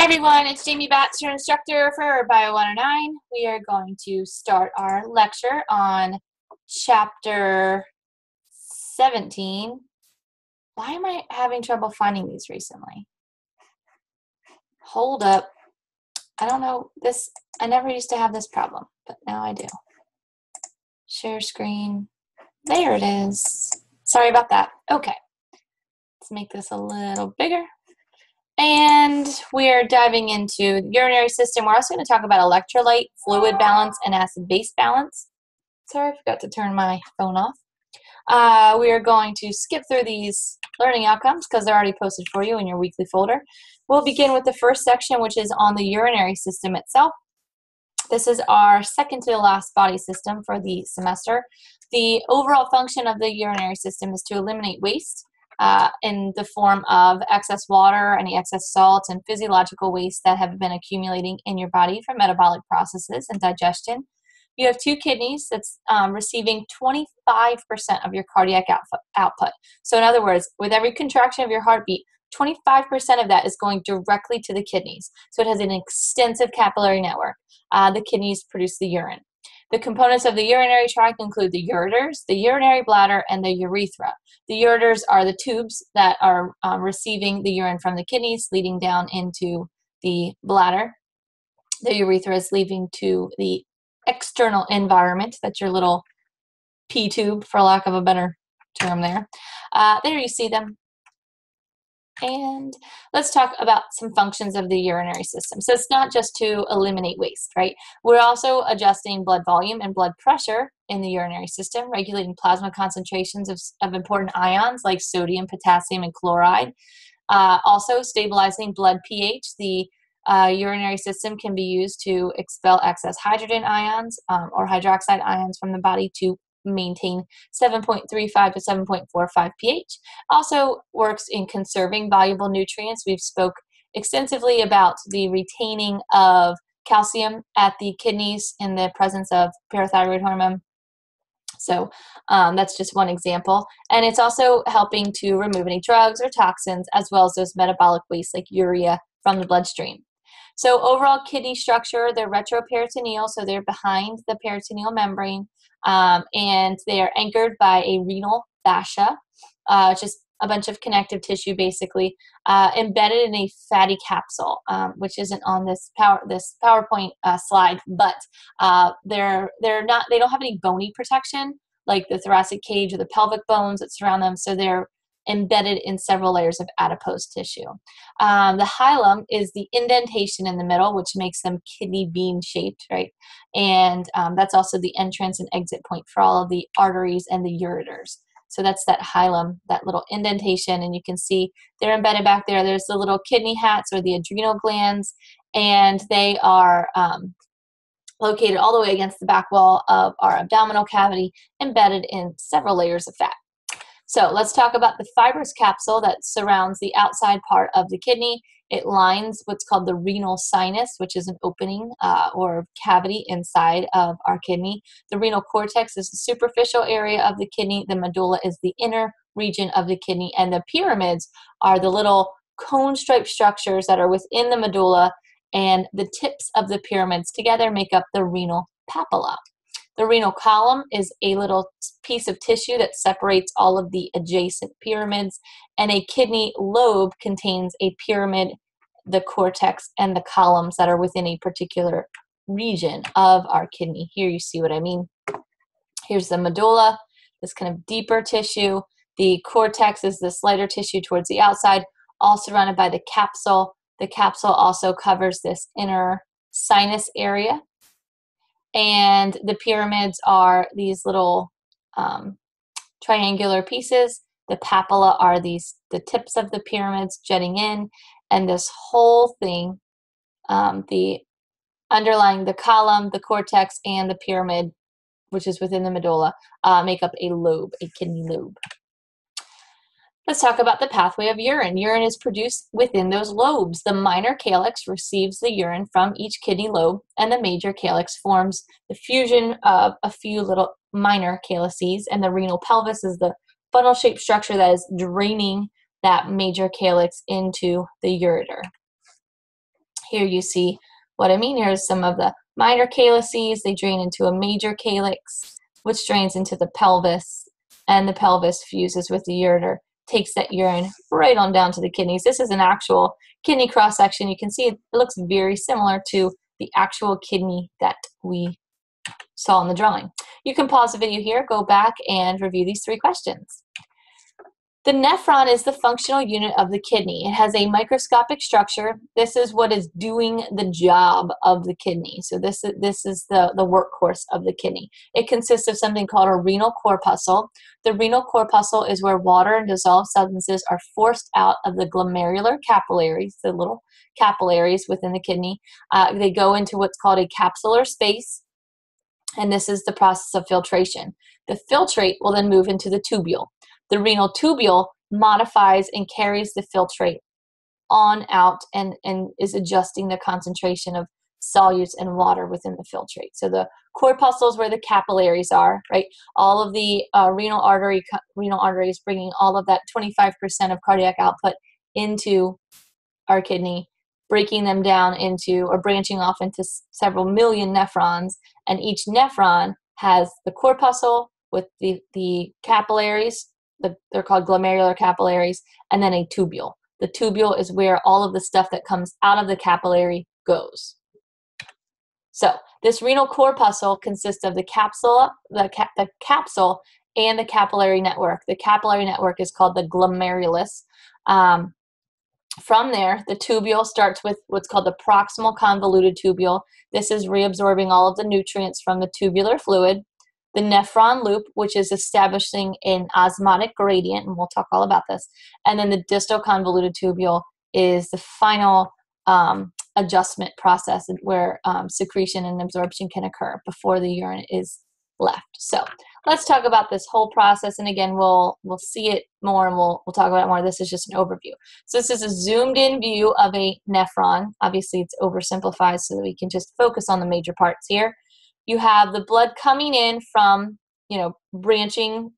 Everyone, it's Jamie Batts, your instructor for Bio 109. We are going to start our lecture on chapter 17. Why am I having trouble finding these recently? Hold up. I don't know this. I never used to have this problem, but now I do. Share screen. There it is. Sorry about that. Okay. Let's make this a little bigger. And we're diving into the urinary system. We're also going to talk about electrolyte, fluid balance, and acid-base balance. Sorry, I forgot to turn my phone off. We are going to skip through these learning outcomes because they're already posted for you in your weekly folder. We'll begin with the first section, which is on the urinary system itself. This is our second to the last body system for the semester. The overall function of the urinary system is to eliminate waste in the form of excess water, any excess salts, and physiological waste that have been accumulating in your body from metabolic processes and digestion. You have two kidneys that's receiving 25% of your cardiac output. So in other words, with every contraction of your heartbeat, 25% of that is going directly to the kidneys. So it has an extensive capillary network. The kidneys produce the urine. The components of the urinary tract include the ureters, the urinary bladder, and the urethra. The ureters are the tubes that are receiving the urine from the kidneys, leading down into the bladder. The urethra is leading to the external environment. That's your little pee tube, for lack of a better term there. There you see them. And let's talk about some functions of the urinary system. So it's not just to eliminate waste, right? We're also adjusting blood volume and blood pressure in the urinary system, regulating plasma concentrations of important ions like sodium, potassium, and chloride. Also stabilizing blood pH. The urinary system can be used to expel excess hydrogen ions or hydroxide ions from the body to maintain 7.35 to 7.45 pH. Also works in conserving valuable nutrients. We've spoke extensively about the retaining of calcium at the kidneys in the presence of parathyroid hormone. So that's just one example. And it's also helping to remove any drugs or toxins, as well as those metabolic waste like urea from the bloodstream. So overall kidney structure, they're retroperitoneal, so they're behind the peritoneal membrane, and they are anchored by a renal fascia, just a bunch of connective tissue basically, embedded in a fatty capsule, which isn't on this PowerPoint slide, but they don't have any bony protection like the thoracic cage or the pelvic bones that surround them, so they're embedded in several layers of adipose tissue. The hilum is the indentation in the middle, which makes them kidney bean shaped, right? And that's also the entrance and exit point for all of the arteries and the ureters. So that's that hilum, that little indentation, and you can see they're embedded back there. There's the little kidney hats or the adrenal glands, and they are located all the way against the back wall of our abdominal cavity, embedded in several layers of fat. So let's talk about the fibrous capsule that surrounds the outside part of the kidney. It lines what's called the renal sinus, which is an opening or cavity inside of our kidney. The renal cortex is the superficial area of the kidney. The medulla is the inner region of the kidney. And the pyramids are the little cone-shaped structures that are within the medulla, and the tips of the pyramids together make up the renal papilla. The renal column is a little piece of tissue that separates all of the adjacent pyramids, and a kidney lobe contains a pyramid, the cortex, and the columns that are within a particular region of our kidney. Here you see what I mean. Here's the medulla, this kind of deeper tissue. The cortex is this lighter tissue towards the outside, all surrounded by the capsule. The capsule also covers this inner sinus area. And the pyramids are these little triangular pieces. The papilla are the tips of the pyramids jutting in, and this whole thing, the underlying the column, the cortex, and the pyramid, which is within the medulla, make up a lobe, a kidney lobe. Let's talk about the pathway of urine. Urine is produced within those lobes. The minor calyx receives the urine from each kidney lobe, and the major calyx forms the fusion of a few little minor calyces, and the renal pelvis is the funnel-shaped structure that is draining that major calyx into the ureter. Here you see what I mean. Here's some of the minor calyces. They drain into a major calyx, which drains into the pelvis, and the pelvis fuses with the ureter, takes that urine right on down to the kidneys. This is an actual kidney cross-section. You can see it looks very similar to the actual kidney that we saw in the drawing. You can pause the video here, go back and review these 3 questions. The nephron is the functional unit of the kidney. It has a microscopic structure. This is what is doing the job of the kidney. So this is the workhorse of the kidney. It consists of something called a renal corpuscle. The renal corpuscle is where water and dissolved substances are forced out of the glomerular capillaries, the little capillaries within the kidney. They go into what's called a capsular space, and this is the process of filtration. The filtrate will then move into the tubule. The renal tubule modifies and carries the filtrate on out and is adjusting the concentration of solutes and water within the filtrate. So the corpuscle is where the capillaries are, right? All of the renal arteries bringing all of that 25% of cardiac output into our kidney, breaking them down into, or branching off into several million nephrons, and each nephron has the corpuscle with the capillaries. They're called glomerular capillaries, and then a tubule. The tubule is where all of the stuff that comes out of the capillary goes. So this renal corpuscle consists of the capsule, capsule, and the capillary network. The capillary network is called the glomerulus. From there, the tubule starts with what's called the proximal convoluted tubule. This is reabsorbing all of the nutrients from the tubular fluid. The nephron loop, which is establishing an osmotic gradient, and we'll talk all about this. And then the distal convoluted tubule is the final adjustment process where secretion and absorption can occur before the urine is left. So let's talk about this whole process, and again, we'll see it more, and we'll talk about it more. This is just an overview. So this is a zoomed-in view of a nephron. Obviously, it's oversimplified so that we can just focus on the major parts here. You have the blood coming in from, branching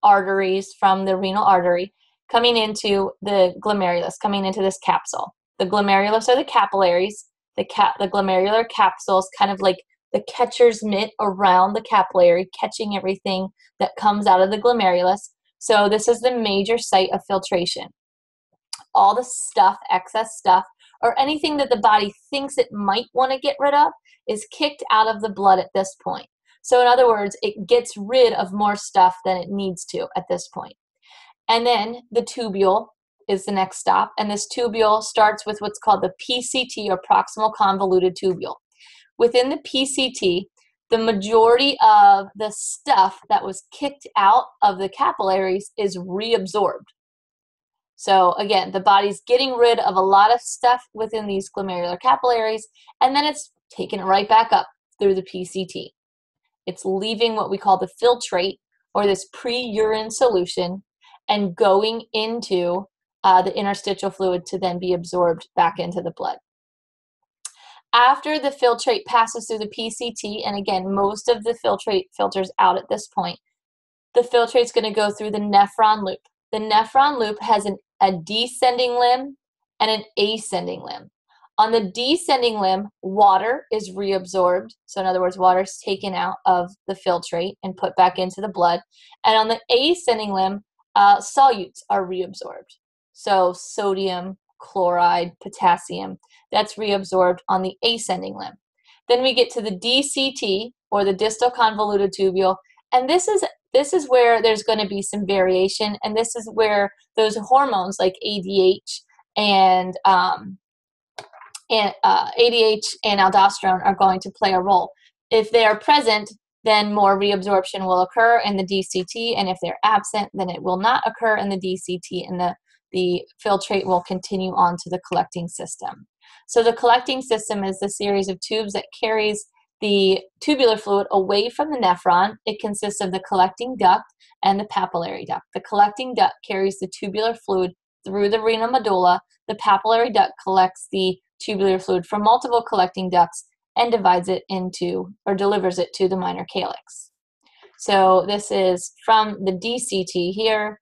arteries from the renal artery, coming into the glomerulus, coming into this capsule. The glomerulus are the capillaries. The glomerular capsule is kind of like the catcher's mitt around the capillary, catching everything that comes out of the glomerulus. So this is the major site of filtration. All the stuff, excess stuff, or anything that the body thinks it might want to get rid of is kicked out of the blood at this point. So in other words, it gets rid of more stuff than it needs to at this point. And then the tubule is the next stop, and this tubule starts with what's called the PCT, or proximal convoluted tubule. Within the PCT, the majority of the stuff that was kicked out of the capillaries is reabsorbed. So again, the body's getting rid of a lot of stuff within these glomerular capillaries, and then it's taking it right back up through the PCT. It's leaving what we call the filtrate, or this pre-urine solution, and going into the interstitial fluid to then be absorbed back into the blood. After the filtrate passes through the PCT, and again, most of the filtrate filters out at this point, the filtrate's going to go through the nephron loop. The nephron loop has a descending limb and an ascending limb. On the descending limb, water is reabsorbed. So in other words, water is taken out of the filtrate and put back into the blood. And on the ascending limb, solutes are reabsorbed. So sodium, chloride, potassium, that's reabsorbed on the ascending limb. Then we get to the DCT, or the distal convoluted tubule, and this is where there's going to be some variation, and this is where those hormones like ADH and aldosterone are going to play a role. If they are present, then more reabsorption will occur in the DCT, and if they're absent, then it will not occur in the DCT, and the filtrate will continue on to the collecting system. So the collecting system is the series of tubes that carries the tubular fluid away from the nephron. It consists of the collecting duct and the papillary duct. The collecting duct carries the tubular fluid through the renal medulla. The papillary duct collects the tubular fluid from multiple collecting ducts and divides it into, or delivers it to, the minor calyx. So this is from the DCT here,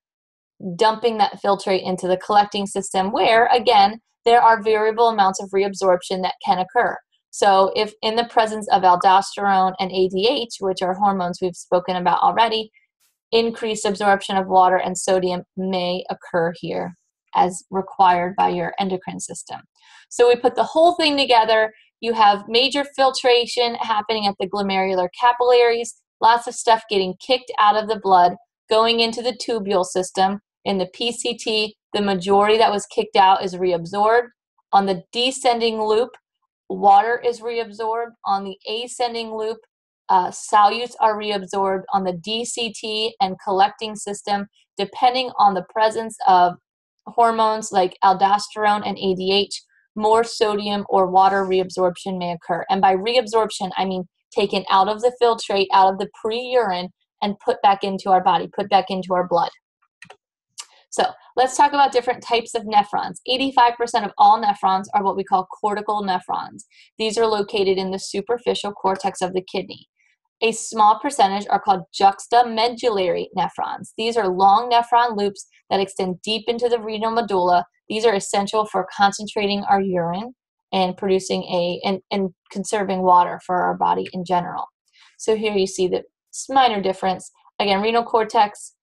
dumping that filtrate into the collecting system, where, again, there are variable amounts of reabsorption that can occur. So if in the presence of aldosterone and ADH, which are hormones we've spoken about already, increased absorption of water and sodium may occur here as required by your endocrine system. So we put the whole thing together. You have major filtration happening at the glomerular capillaries, lots of stuff getting kicked out of the blood, going into the tubule system. In the PCT, the majority that was kicked out is reabsorbed. On the descending loop, water is reabsorbed. On the ascending loop, solutes are reabsorbed. On the DCT and collecting system, depending on the presence of hormones like aldosterone and ADH, more sodium or water reabsorption may occur. And by reabsorption, I mean taken out of the filtrate, out of the pre-urine, and put back into our body, put back into our blood. So let's talk about different types of nephrons. 85% of all nephrons are what we call cortical nephrons. These are located in the superficial cortex of the kidney. A small percentage are called juxtamedullary nephrons. These are long nephron loops that extend deep into the renal medulla. These are essential for concentrating our urine and producing and conserving water for our body in general. So here you see the minor difference. Again, renal cortex,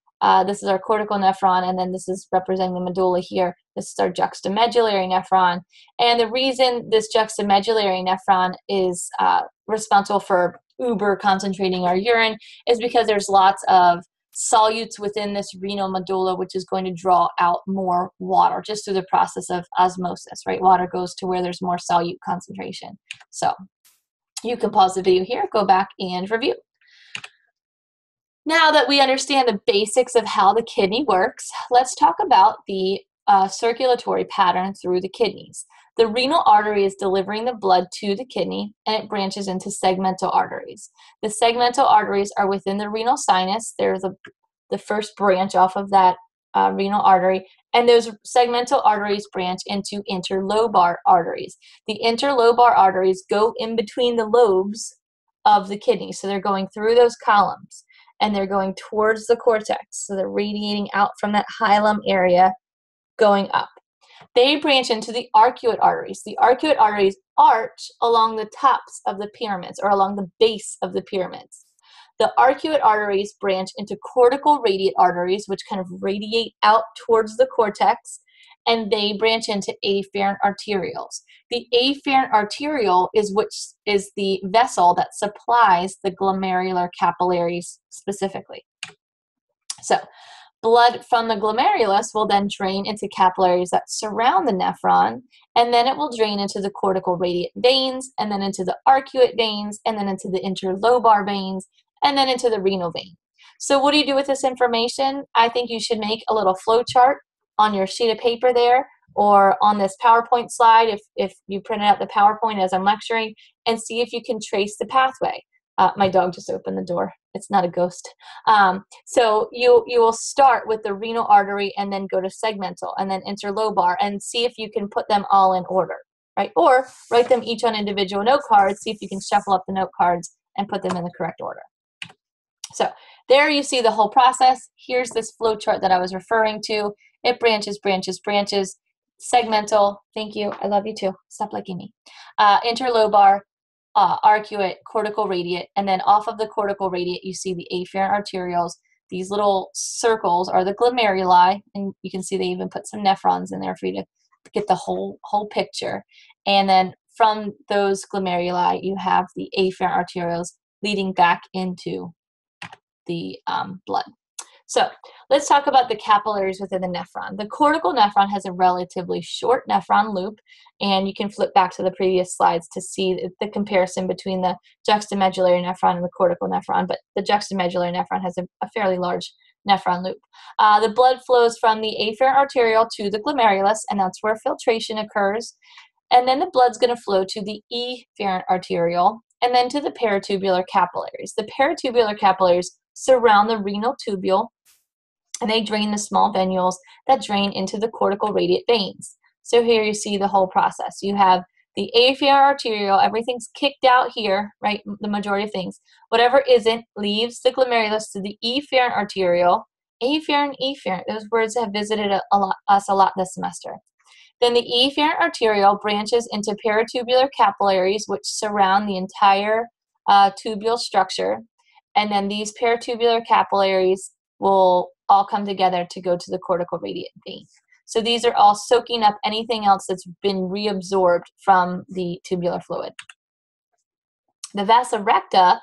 this is our cortical nephron, and then this is representing the medulla here. This is our juxtamedullary nephron. And the reason this juxtamedullary nephron is responsible for uber concentrating our urine is because there's lots of solutes within this renal medulla, which is going to draw out more water just through the process of osmosis, right? Water goes to where there's more solute concentration. So you can pause the video here, go back and review. Now that we understand the basics of how the kidney works, let's talk about the circulatory pattern through the kidneys. The renal artery is delivering the blood to the kidney, and it branches into segmental arteries. The segmental arteries are within the renal sinus. They're the first branch off of that renal artery, and those segmental arteries branch into interlobar arteries. The interlobar arteries go in between the lobes of the kidney, so they're going through those columns, and they're going towards the cortex, so they're radiating out from that hilum area, going up. They branch into the arcuate arteries. The arcuate arteries arch along the tops of the pyramids, or along the base of the pyramids. The arcuate arteries branch into cortical radiate arteries, which kind of radiate out towards the cortex, and they branch into afferent arterioles. The afferent arteriole is the vessel that supplies the glomerular capillaries specifically. So blood from the glomerulus will then drain into capillaries that surround the nephron, and then it will drain into the cortical radiate veins, and then into the arcuate veins, and then into the interlobar veins, and then into the renal vein. So what do you do with this information? I think you should make a little flow chart on your sheet of paper there, or on this PowerPoint slide if you printed out the PowerPoint as I'm lecturing, and see if you can trace the pathway. My dog just opened the door. It's not a ghost. So you will start with the renal artery and then go to segmental and then interlobar and see if you can put them all in order, right? Or write them each on individual note cards, see if you can shuffle up the note cards and put them in the correct order. So there you see the whole process. Here's this flow chart that I was referring to. It branches, branches, branches. Segmental, thank you, I love you too. Stop liking me. Interlobar, arcuate, cortical radiate, and then off of the cortical radiate, you see the afferent arterioles. These little circles are the glomeruli, and you can see they even put some nephrons in there for you to get the whole picture. And then from those glomeruli, you have the afferent arterioles leading back into the blood. So let's talk about the capillaries within the nephron. The cortical nephron has a relatively short nephron loop, and you can flip back to the previous slides to see the comparison between the juxtamedullary nephron and the cortical nephron, but the juxtamedullary nephron has a fairly large nephron loop. The blood flows from the afferent arteriole to the glomerulus, and that's where filtration occurs. And then the blood's going to flow to the efferent arteriole, and then to the peritubular capillaries. The peritubular capillaries surround the renal tubule, and they drain the small venules that drain into the cortical radiate veins. So here you see the whole process. You have the afferent arteriole, everything's kicked out here, right? The majority of things. Whatever isn't leaves the glomerulus to the efferent arteriole. Afferent, efferent, those words have visited us a lot this semester. Then the efferent arteriole branches into peritubular capillaries, which surround the entire tubule structure. And then these peritubular capillaries will all come together to go to the cortical radiate vein. So these are all soaking up anything else that's been reabsorbed from the tubular fluid. The vasa recta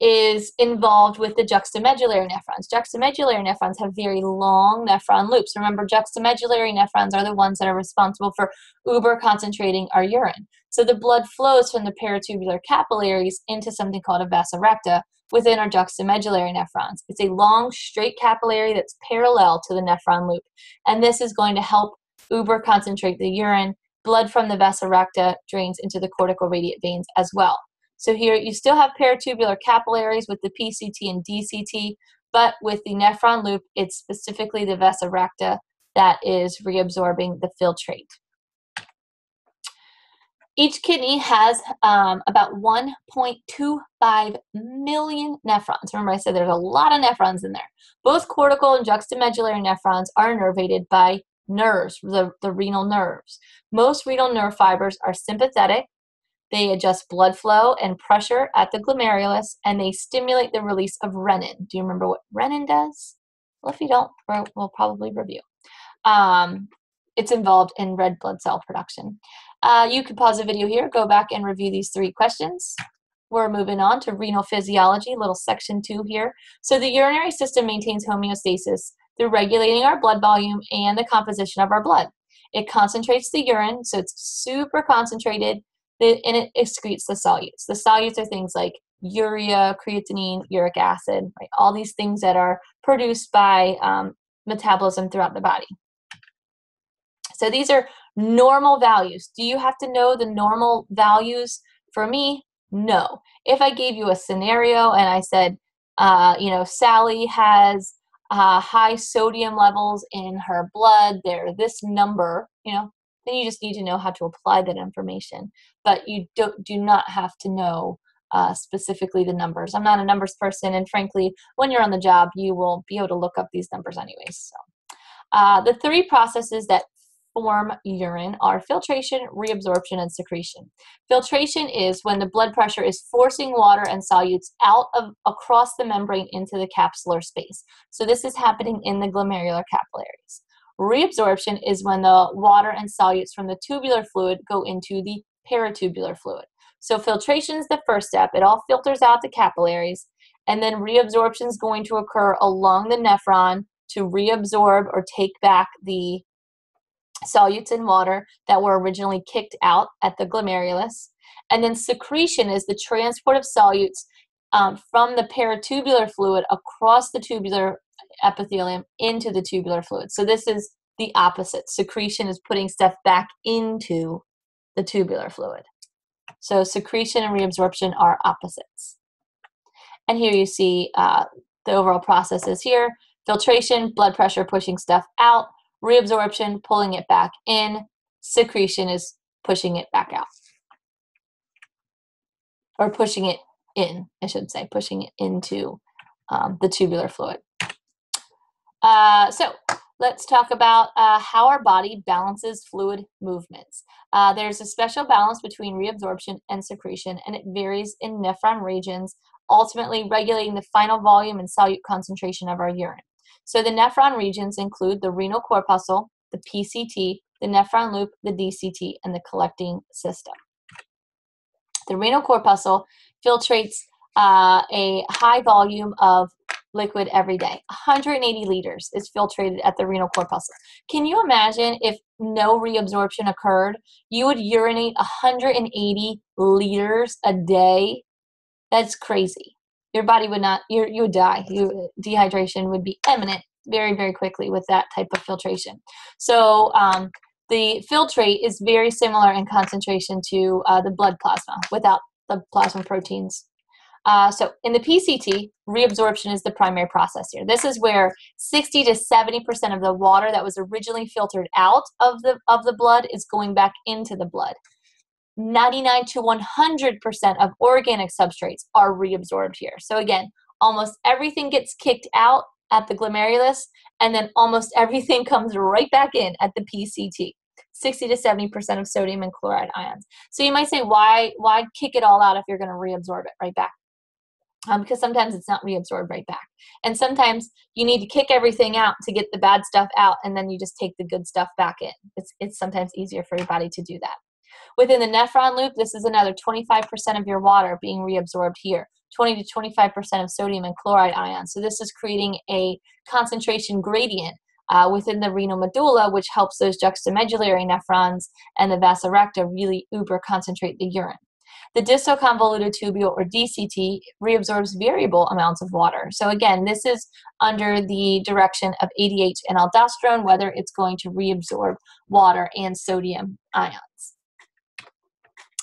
is involved with the juxtamedullary nephrons. Juxtamedullary nephrons have very long nephron loops. Remember, juxtamedullary nephrons are the ones that are responsible for uber concentrating our urine. So the blood flows from the peritubular capillaries into something called a vasa recta within our juxtamedullary nephrons. It's a long, straight capillary that's parallel to the nephron loop. And this is going to help uber concentrate the urine. Blood from the vasa recta drains into the cortical radiate veins as well. So here you still have peritubular capillaries with the PCT and DCT, but with the nephron loop, it's specifically the vasa recta that is reabsorbing the filtrate. Each kidney has about 1.25 million nephrons. Remember I said there's a lot of nephrons in there. Both cortical and juxtamedullary nephrons are innervated by nerves, the renal nerves. Most renal nerve fibers are sympathetic. They adjust blood flow and pressure at the glomerulus, and they stimulate the release of renin. Do you remember what renin does? Well, if you don't, we'll probably review. It's involved in red blood cell production. You could pause the video here, go back and review these 3 questions. We're moving on to renal physiology, little section 2 here. So the urinary system maintains homeostasis through regulating our blood volume and the composition of our blood. It concentrates the urine, so it's super concentrated, and it excretes the solutes. The solutes are things like urea, creatinine, uric acid, right? All these things that are produced by metabolism throughout the body. So these are normal values. Do you have to know the normal values? For me, no. If I gave you a scenario and I said, Sally has high sodium levels in her blood, they're this number, then you just need to know how to apply that information. But you do not have to know specifically the numbers. I'm not a numbers person, and frankly, when you're on the job, you will be able to look up these numbers anyways. So, the 3 processes that form urine are filtration, reabsorption, and secretion. Filtration is when the blood pressure is forcing water and solutes across the membrane into the capsular space. So this is happening in the glomerular capillaries. Reabsorption is when the water and solutes from the tubular fluid go into the peritubular fluid. So filtration is the first step. It all filters out the capillaries, and then reabsorption is going to occur along the nephron to reabsorb or take back the solutes and water that were originally kicked out at the glomerulus. And then secretion is the transport of solutes from the peritubular fluid across the tubular epithelium into the tubular fluid. So this is the opposite. Secretion is putting stuff back into the tubular fluid. So secretion and reabsorption are opposites. And here you see the overall processes here. Filtration, blood pressure pushing stuff out. Reabsorption, pulling it back in. Secretion is pushing it back out. Or pushing it in, I should say, pushing it into the tubular fluid. So let's talk about how our body balances fluid movements. There's a special balance between reabsorption and secretion, and it varies in nephron regions, ultimately regulating the final volume and solute concentration of our urine. So the nephron regions include the renal corpuscle, the PCT, the nephron loop, the DCT, and the collecting system. The renal corpuscle filtrates a high volume of liquid every day. 180 liters is filtrated at the renal corpuscle. Can you imagine if no reabsorption occurred? You would urinate 180 liters a day. That's crazy. Your body would not, you would die. Dehydration would be imminent very, very quickly with that type of filtration. So the filtrate is very similar in concentration to the blood plasma without the plasma proteins. So in the PCT, reabsorption is the primary process here. This is where 60 to 70% of the water that was originally filtered out of the blood is going back into the blood. 99 to 100% of organic substrates are reabsorbed here. So again, almost everything gets kicked out at the glomerulus, and then almost everything comes right back in at the PCT. 60 to 70% of sodium and chloride ions. So you might say, why kick it all out if you're going to reabsorb it right back? Because sometimes it's not reabsorbed right back. And sometimes you need to kick everything out to get the bad stuff out, and then you just take the good stuff back in. It's sometimes easier for your body to do that. Within the nephron loop, this is another 25% of your water being reabsorbed here, 20 to 25% of sodium and chloride ions. So this is creating a concentration gradient within the renal medulla, which helps those juxtamedullary nephrons and the vasa recta really uber concentrate the urine. The distal convoluted tubule, or DCT, reabsorbs variable amounts of water. So again, this is under the direction of ADH and aldosterone, whether it's going to reabsorb water and sodium ions.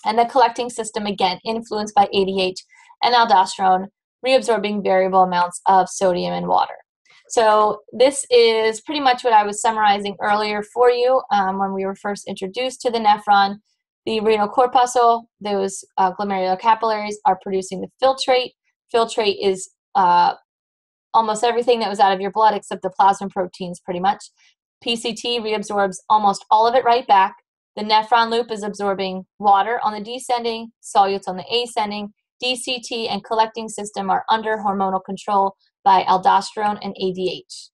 And the collecting system, again, influenced by ADH and aldosterone, reabsorbing variable amounts of sodium and water. So this is pretty much what I was summarizing earlier for you when we were first introduced to the nephron. The renal corpuscle, those glomerular capillaries are producing the filtrate. Filtrate is almost everything that was out of your blood except the plasma proteins pretty much. PCT reabsorbs almost all of it right back. The nephron loop is absorbing water on the descending, solutes on the ascending. DCT and collecting system are under hormonal control by aldosterone and ADH.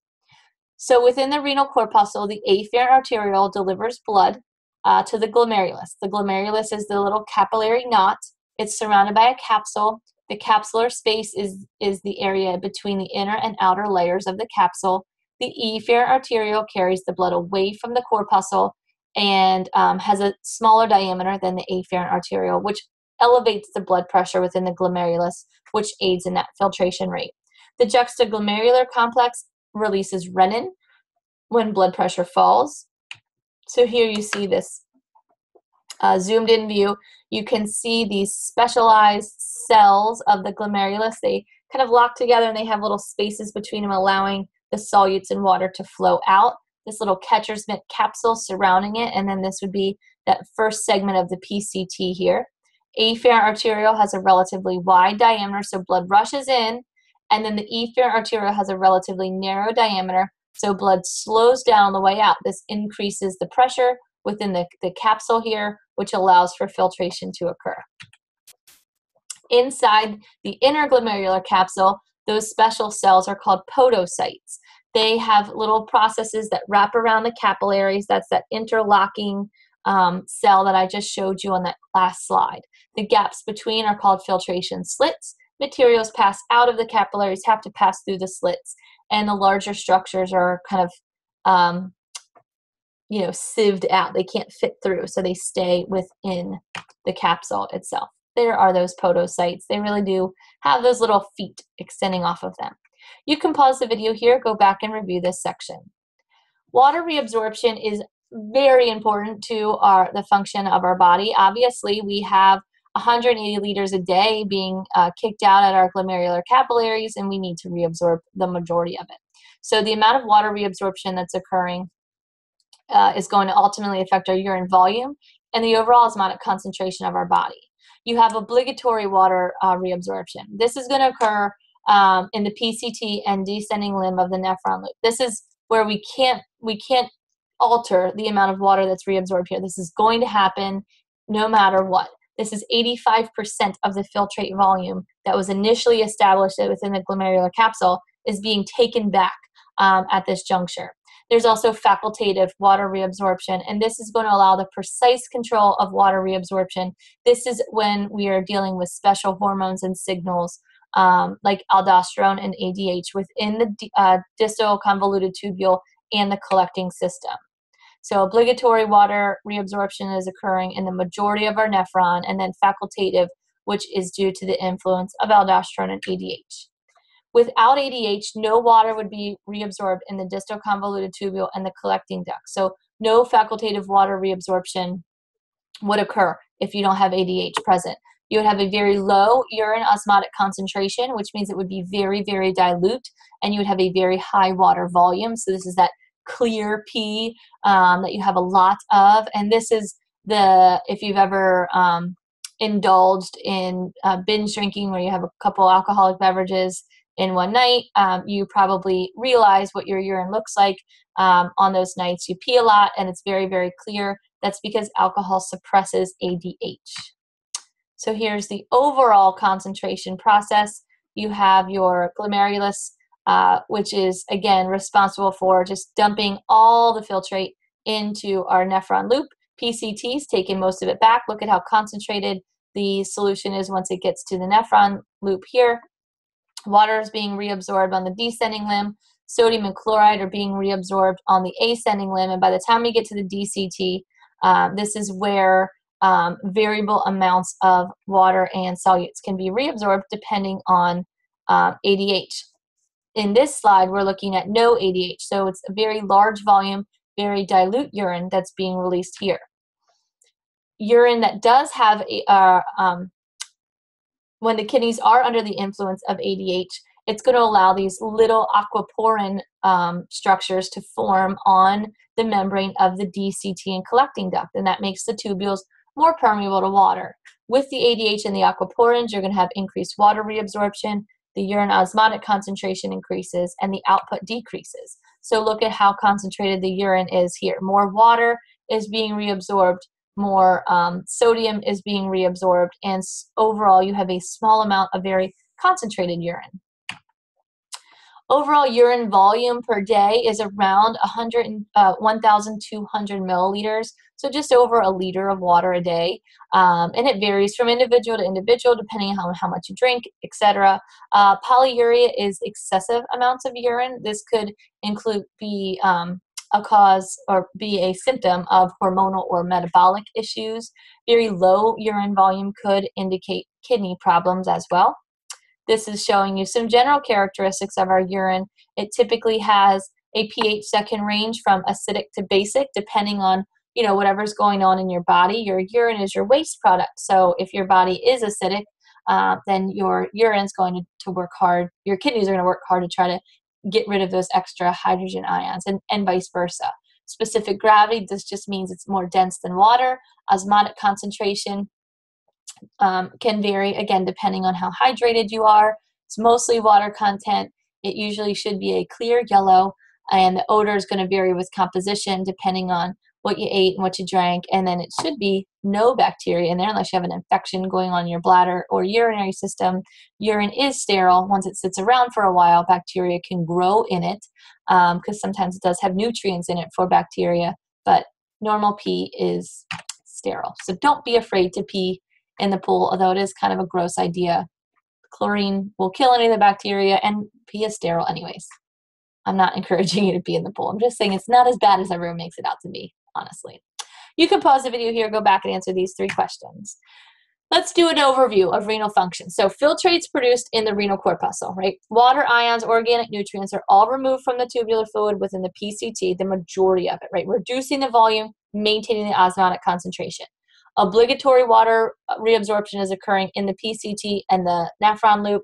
So within the renal corpuscle, the afferent arteriole delivers blood to the glomerulus. The glomerulus is the little capillary knot. It's surrounded by a capsule. The capsular space is the area between the inner and outer layers of the capsule. The efferent arteriole carries the blood away from the corpuscle and has a smaller diameter than the afferent arteriole, which elevates the blood pressure within the glomerulus, which aids in that filtration rate. The juxtaglomerular complex releases renin when blood pressure falls. So here you see this zoomed in view. You can see these specialized cells of the glomerulus. They kind of lock together and they have little spaces between them, allowing the solutes and water to flow out. This little catcher's mitt capsule surrounding it, and then this would be that first segment of the PCT here. Afferent arteriole has a relatively wide diameter, so blood rushes in, and then the efferent arteriole has a relatively narrow diameter, so blood slows down on the way out. This increases the pressure within the capsule here, which allows for filtration to occur. Inside the inner glomerular capsule, those special cells are called podocytes. They have little processes that wrap around the capillaries. That's that interlocking cell that I just showed you on that last slide. The gaps between are called filtration slits. Materials pass out of the capillaries, have to pass through the slits, and the larger structures are kind of sieved out. They can't fit through, so they stay within the capsule itself. There are those podocytes. They really do have those little feet extending off of them. You can pause the video here, go back and review this section. Water reabsorption is very important to the function of our body. Obviously, we have 180 liters a day being kicked out at our glomerular capillaries, and we need to reabsorb the majority of it. So the amount of water reabsorption that's occurring is going to ultimately affect our urine volume and the overall osmotic concentration of our body. You have obligatory water reabsorption. This is going to occur in the PCT and descending limb of the nephron loop. This is where we can't alter the amount of water that's reabsorbed here. This is going to happen no matter what. This is 85% of the filtrate volume that was initially established within the glomerular capsule is being taken back at this juncture. There's also facultative water reabsorption, and this is going to allow the precise control of water reabsorption. This is when we are dealing with special hormones and signals like aldosterone and ADH within the distal convoluted tubule and the collecting system. So obligatory water reabsorption is occurring in the majority of our nephron, and then facultative, which is due to the influence of aldosterone and ADH. Without ADH, no water would be reabsorbed in the distal convoluted tubule and the collecting duct. So no facultative water reabsorption would occur if you don't have ADH present. You would have a very low urine osmotic concentration, which means it would be very, very dilute, and you would have a very high water volume. So this is that clear pee that you have a lot of, and this is if you've ever indulged in binge drinking where you have a couple alcoholic beverages, in one night. You probably realize what your urine looks like on those nights. You pee a lot, and it's very, very clear. That's because alcohol suppresses ADH. So here's the overall concentration process. You have your glomerulus, which is, again, responsible for just dumping all the filtrate into our nephron loop. PCTs taking most of it back. Look at how concentrated the solution is once it gets to the nephron loop here. Water is being reabsorbed on the descending limb. Sodium and chloride are being reabsorbed on the ascending limb. And by the time we get to the DCT, this is where variable amounts of water and solutes can be reabsorbed depending on ADH. In this slide, we're looking at no ADH. So it's a very large volume, very dilute urine that's being released here. Urine that does have when the kidneys are under the influence of ADH, it's going to allow these little aquaporin structures to form on the membrane of the DCT and collecting duct, and that makes the tubules more permeable to water. With the ADH and the aquaporins, you're going to have increased water reabsorption, the urine osmotic concentration increases, and the output decreases. So look at how concentrated the urine is here. More water is being reabsorbed, more sodium is being reabsorbed, and overall you have a small amount of very concentrated urine. Overall urine volume per day is around 1,200 milliliters, so just over a liter of water a day, and it varies from individual to individual depending on how much you drink, etc. Polyuria is excessive amounts of urine. This could be a cause or be a symptom of hormonal or metabolic issues. Very low urine volume could indicate kidney problems as well. This is showing you some general characteristics of our urine. It typically has a pH that can range from acidic to basic, depending on whatever's going on in your body. Your urine is your waste product. So if your body is acidic, then your urine's going to work hard. Your kidneys are going to work hard to try to get rid of those extra hydrogen ions, and vice versa. Specific gravity, this just means it's more dense than water. Osmotic concentration can vary, again, depending on how hydrated you are. It's mostly water content. It usually should be a clear yellow, and the odor is going to vary with composition depending on what you ate and what you drank, and then it should be no bacteria in there unless you have an infection going on in your bladder or urinary system. Urine is sterile. Once it sits around for a while, bacteria can grow in it because sometimes it does have nutrients in it for bacteria, but normal pee is sterile. So don't be afraid to pee in the pool, although it is kind of a gross idea. Chlorine will kill any of the bacteria, and pee is sterile anyways. I'm not encouraging you to pee in the pool. I'm just saying it's not as bad as everyone makes it out to be, honestly. You can pause the video here, go back and answer these 3 questions. Let's do an overview of renal function. So filtrates produced in the renal corpuscle, right? Water, ions, organic nutrients are all removed from the tubular fluid within the PCT, the majority of it, right? Reducing the volume, maintaining the osmotic concentration. Obligatory water reabsorption is occurring in the PCT and the nephron loop,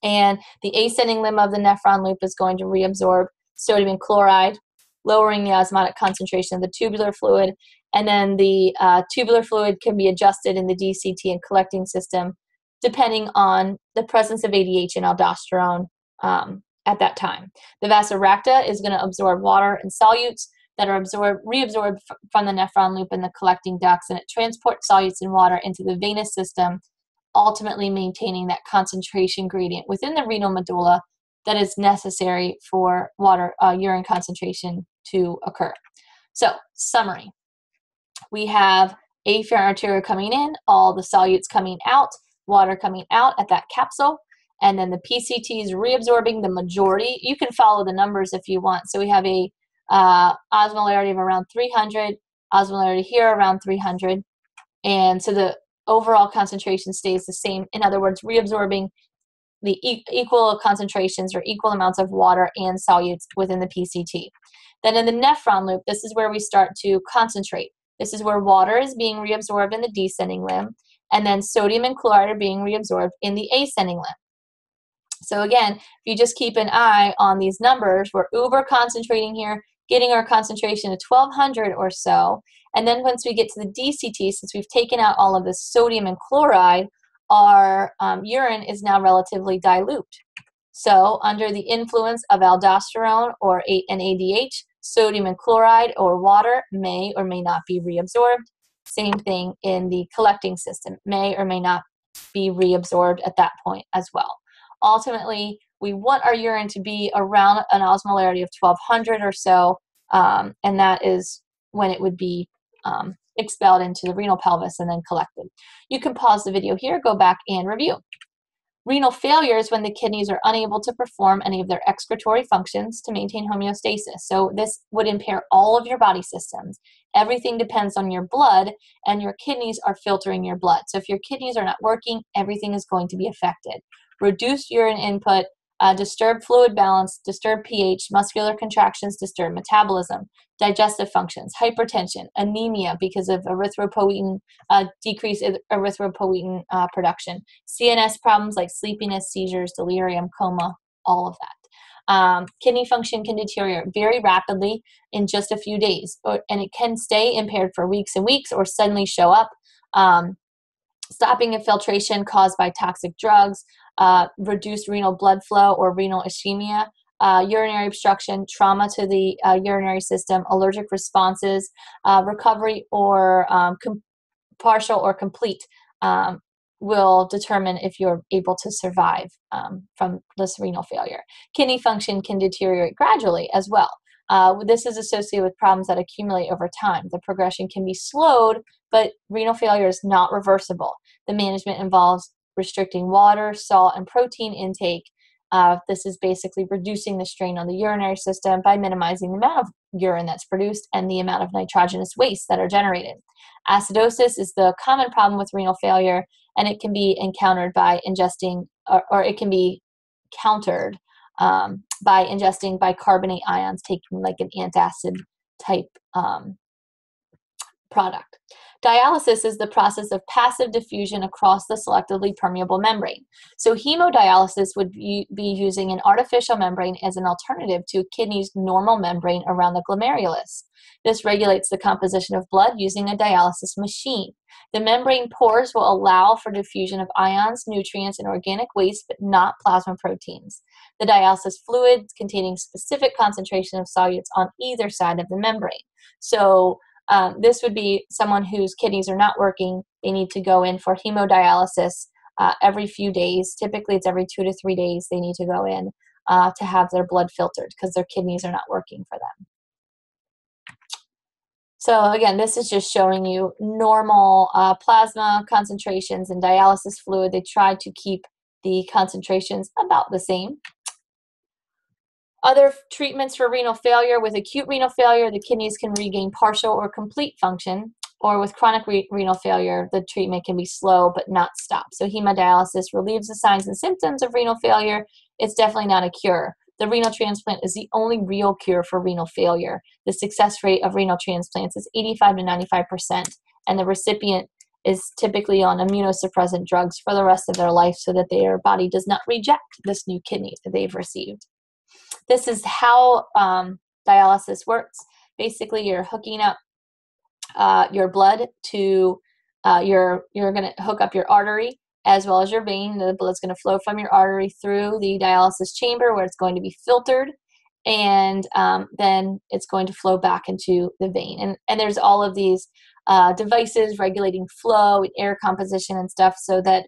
and the ascending limb of the nephron loop is going to reabsorb sodium and chloride, lowering the osmotic concentration of the tubular fluid, and then the tubular fluid can be adjusted in the DCT and collecting system depending on the presence of ADH and aldosterone at that time. The vasa recta is going to absorb water and solutes that are reabsorbed from the nephron loop and the collecting ducts, and it transports solutes and water into the venous system, ultimately maintaining that concentration gradient within the renal medulla that is necessary for urine concentration to occur. So, summary. We have afferent arteria coming in, all the solutes coming out, water coming out at that capsule, and then the PCT is reabsorbing the majority. You can follow the numbers if you want. So we have a osmolarity of around 300, osmolarity here around 300, and so the overall concentration stays the same. In other words, reabsorbing the equal concentrations or equal amounts of water and solutes within the PCT. Then in the nephron loop, this is where we start to concentrate. This is where water is being reabsorbed in the descending limb, and then sodium and chloride are being reabsorbed in the ascending limb. So again, if you just keep an eye on these numbers, we're uber concentrating here, getting our concentration to 1200 or so. And then once we get to the DCT, since we've taken out all of the sodium and chloride, our urine is now relatively dilute. So under the influence of aldosterone or an ADH, sodium and chloride or water may or may not be reabsorbed. Same thing in the collecting system, may or may not be reabsorbed at that point as well. Ultimately, we want our urine to be around an osmolarity of 1200 or so, and that is when it would be expelled into the renal pelvis and then collected. You can pause the video here, go back and review. Renal failure is when the kidneys are unable to perform any of their excretory functions to maintain homeostasis. So this would impair all of your body systems. Everything depends on your blood, and your kidneys are filtering your blood. So if your kidneys are not working, everything is going to be affected. Reduced urine input, disturbed fluid balance, disturbed pH, muscular contractions, disturbed metabolism, digestive functions, hypertension, anemia because of erythropoietin, decreased erythropoietin production, CNS problems like sleepiness, seizures, delirium, coma, all of that. Kidney function can deteriorate very rapidly in just a few days, and it can stay impaired for weeks and weeks or suddenly show up. Stopping infiltration caused by toxic drugs, reduced renal blood flow or renal ischemia, urinary obstruction, trauma to the urinary system, allergic responses, recovery or partial or complete will determine if you're able to survive from this renal failure. Kidney function can deteriorate gradually as well. This is associated with problems that accumulate over time. The progression can be slowed, but renal failure is not reversible. The management involves restricting water, salt, and protein intake. This is basically reducing the strain on the urinary system by minimizing the amount of urine that's produced and the amount of nitrogenous waste that are generated. Acidosis is the common problem with renal failure, and it can be encountered by ingesting, or it can be countered by ingesting bicarbonate ions, taking like an antacid type product. Dialysis is the process of passive diffusion across the selectively permeable membrane. So hemodialysis would be using an artificial membrane as an alternative to a kidney's normal membrane around the glomerulus. This regulates the composition of blood using a dialysis machine. The membrane pores will allow for diffusion of ions, nutrients, and organic waste, but not plasma proteins. The dialysis fluid containing specific concentration of solutes on either side of the membrane. So this would be someone whose kidneys are not working. They need to go in for hemodialysis every few days. Typically, it's every 2 to 3 days they need to go in to have their blood filtered because their kidneys are not working for them. So again, this is just showing you normal plasma concentrations in dialysis fluid. They try to keep the concentrations about the same. Other treatments for renal failure: with acute renal failure, the kidneys can regain partial or complete function, or with chronic renal failure, the treatment can be slow but not stop. So hemodialysis relieves the signs and symptoms of renal failure. It's definitely not a cure. The renal transplant is the only real cure for renal failure. The success rate of renal transplants is 85 to 95%, and the recipient is typically on immunosuppressant drugs for the rest of their life so that their body does not reject this new kidney that they've received. This is how dialysis works. Basically, you're hooking up your blood to you're going to hook up your artery as well as your vein. The blood's going to flow from your artery through the dialysis chamber where it's going to be filtered, and then it's going to flow back into the vein. And there's all of these devices regulating flow and air composition and stuff so that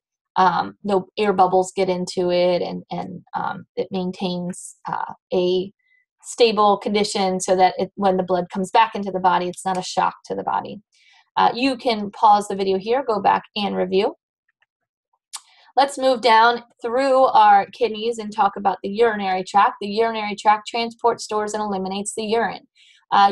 no air bubbles get into it, and it maintains a stable condition so that when the blood comes back into the body, it's not a shock to the body. You can pause the video here, go back and review. Let's move down through our kidneys and talk about the urinary tract. The urinary tract transports, stores, and eliminates the urine.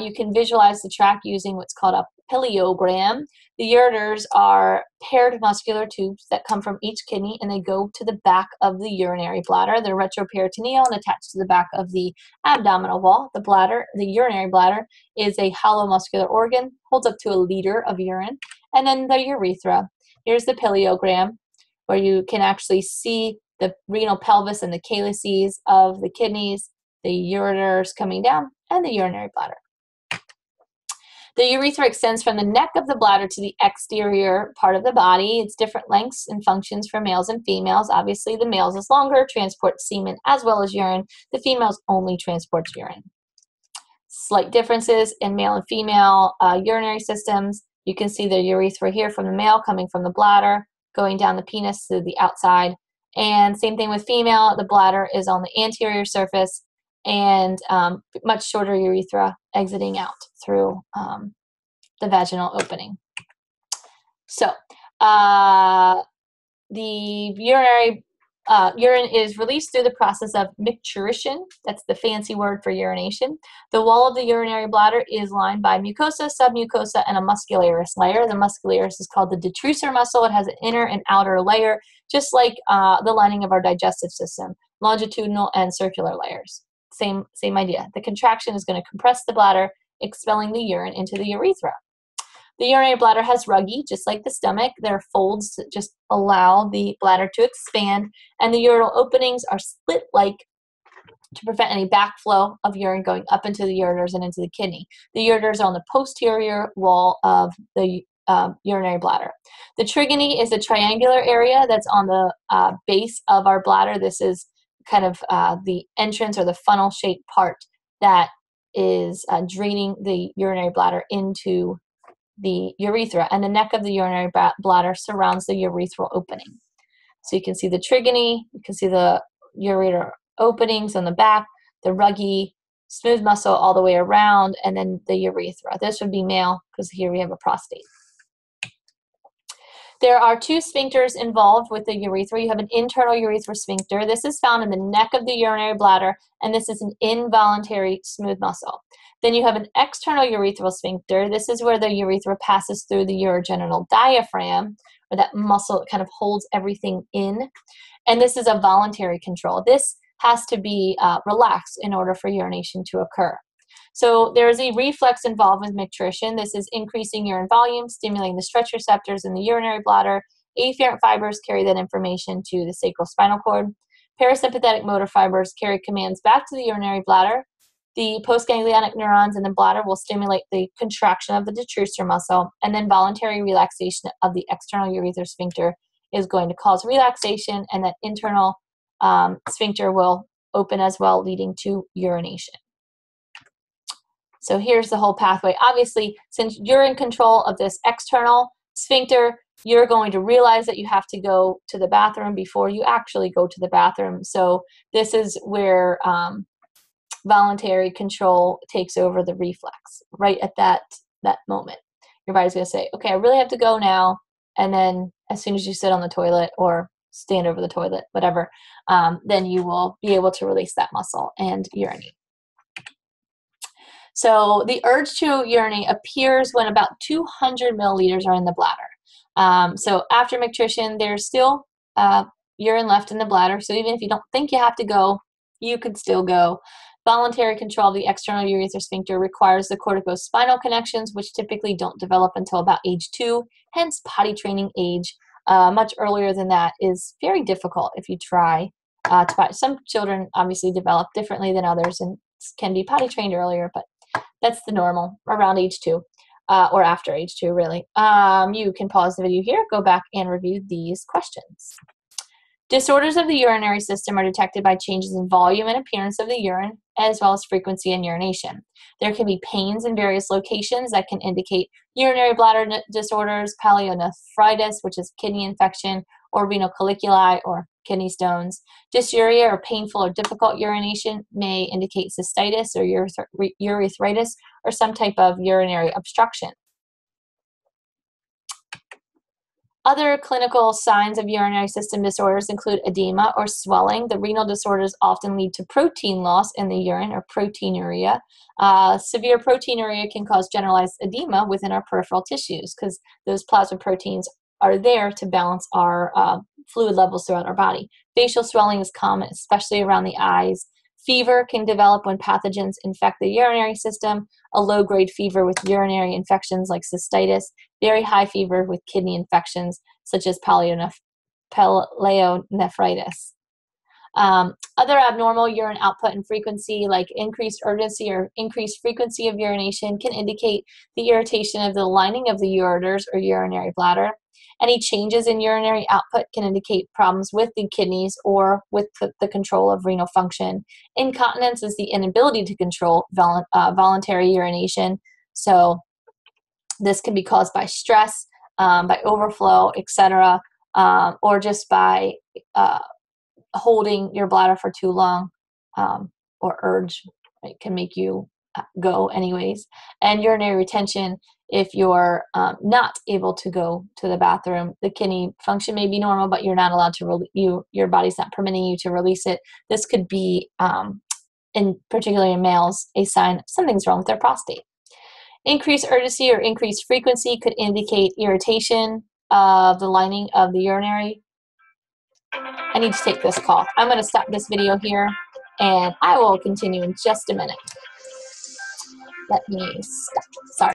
You can visualize the tract using what's called a piliogram. The ureters are paired muscular tubes that come from each kidney, and they go to the back of the urinary bladder. They're retroperitoneal and attached to the back of the abdominal wall. The bladder, the urinary bladder, is a hollow muscular organ, holds up to a liter of urine. And then the urethra. Here's the piliogram, where you can actually see the renal pelvis and the calyces of the kidneys, the ureters coming down, and the urinary bladder. The urethra extends from the neck of the bladder to the exterior part of the body. It's different lengths and functions for males and females. Obviously, the males is longer, transports semen as well as urine. The females only transports urine. Slight differences in male and female urinary systems. You can see the urethra here from the male coming from the bladder, going down the penis to the outside. And same thing with female. The bladder is on the anterior surface and much shorter urethra exiting out through the vaginal opening. So the urine is released through the process of micturition. That's the fancy word for urination. The wall of the urinary bladder is lined by mucosa, submucosa, and a muscularis layer. The muscularis is called the detrusor muscle. It has an inner and outer layer, just like the lining of our digestive system, longitudinal and circular layers. Same idea. The contraction is going to compress the bladder, expelling the urine into the urethra. The urinary bladder has ruggy, just like the stomach. There are folds that just allow the bladder to expand, and the ureteral openings are split-like to prevent any backflow of urine going up into the ureters and into the kidney. The ureters are on the posterior wall of the urinary bladder. The trigony is a triangular area that's on the base of our bladder. This is kind of the entrance or the funnel-shaped part that is draining the urinary bladder into the urethra, and the neck of the urinary bladder surrounds the urethral opening. So you can see the trigony, you can see the ureter openings on the back, the ruggy, smooth muscle all the way around, and then the urethra. This would be male because here we have a prostate. There are two sphincters involved with the urethra. You have an internal urethral sphincter. This is found in the neck of the urinary bladder, and this is an involuntary smooth muscle. Then you have an external urethral sphincter. This is where the urethra passes through the urogenital diaphragm, or that muscle that kind of holds everything in. And this is a voluntary control. This has to be relaxed in order for urination to occur. So there is a reflex involved with micturition. This is increasing urine volume, stimulating the stretch receptors in the urinary bladder. Afferent fibers carry that information to the sacral spinal cord. Parasympathetic motor fibers carry commands back to the urinary bladder. The postganglionic neurons in the bladder will stimulate the contraction of the detrusor muscle, and then voluntary relaxation of the external urethral sphincter is going to cause relaxation, and that internal sphincter will open as well, leading to urination. So here's the whole pathway. Obviously, since you're in control of this external sphincter, you're going to realize that you have to go to the bathroom before you actually go to the bathroom. So this is where voluntary control takes over the reflex. Right at that moment, your body's going to say, okay, I really have to go now. And then as soon as you sit on the toilet or stand over the toilet, whatever, then you will be able to release that muscle and urinate. So the urge to urinate appears when about 200 milliliters are in the bladder. So after micturition, there's still urine left in the bladder. So even if you don't think you have to go, you could still go. Voluntary control of the external urethral sphincter requires the corticospinal connections, which typically don't develop until about age 2, hence potty training age. Much earlier than that is very difficult if you try to potty. Some children obviously develop differently than others and can be potty trained earlier, but that's the normal, around age 2, or after age 2, really. You can pause the video here, go back and review these questions. Disorders of the urinary system are detected by changes in volume and appearance of the urine, as well as frequency in urination. There can be pains in various locations that can indicate urinary bladder disorders, pyelonephritis, which is kidney infection, or renal caliculi, or kidney stones. Dysuria or painful or difficult urination may indicate cystitis or urethritis, or some type of urinary obstruction. Other clinical signs of urinary system disorders include edema or swelling. The renal disorders often lead to protein loss in the urine, or proteinuria. Severe proteinuria can cause generalized edema within our peripheral tissues because those plasma proteins are there to balance our fluid levels throughout our body. Facial swelling is common, especially around the eyes. Fever can develop when pathogens infect the urinary system. A low-grade fever with urinary infections like cystitis. Very high fever with kidney infections such as pyelonephritis. Other abnormal urine output and frequency, like increased urgency or increased frequency of urination, can indicate the irritation of the lining of the ureters or urinary bladder. Any changes in urinary output can indicate problems with the kidneys or with the control of renal function. Incontinence is the inability to control voluntary urination. So this can be caused by stress, by overflow, etc., or just by holding your bladder for too long, or urge. It can make you go anyways. And urinary retention, if you're not able to go to the bathroom, the kidney function may be normal, but you're not allowed to your body's not permitting you to release it. This could be, particularly in males, a sign something's wrong with their prostate. Increased urgency or increased frequency could indicate irritation of the lining of the urinary. I need to take this call. I'm going to stop this video here, and I will continue in just a minute. Let me stop. Sorry.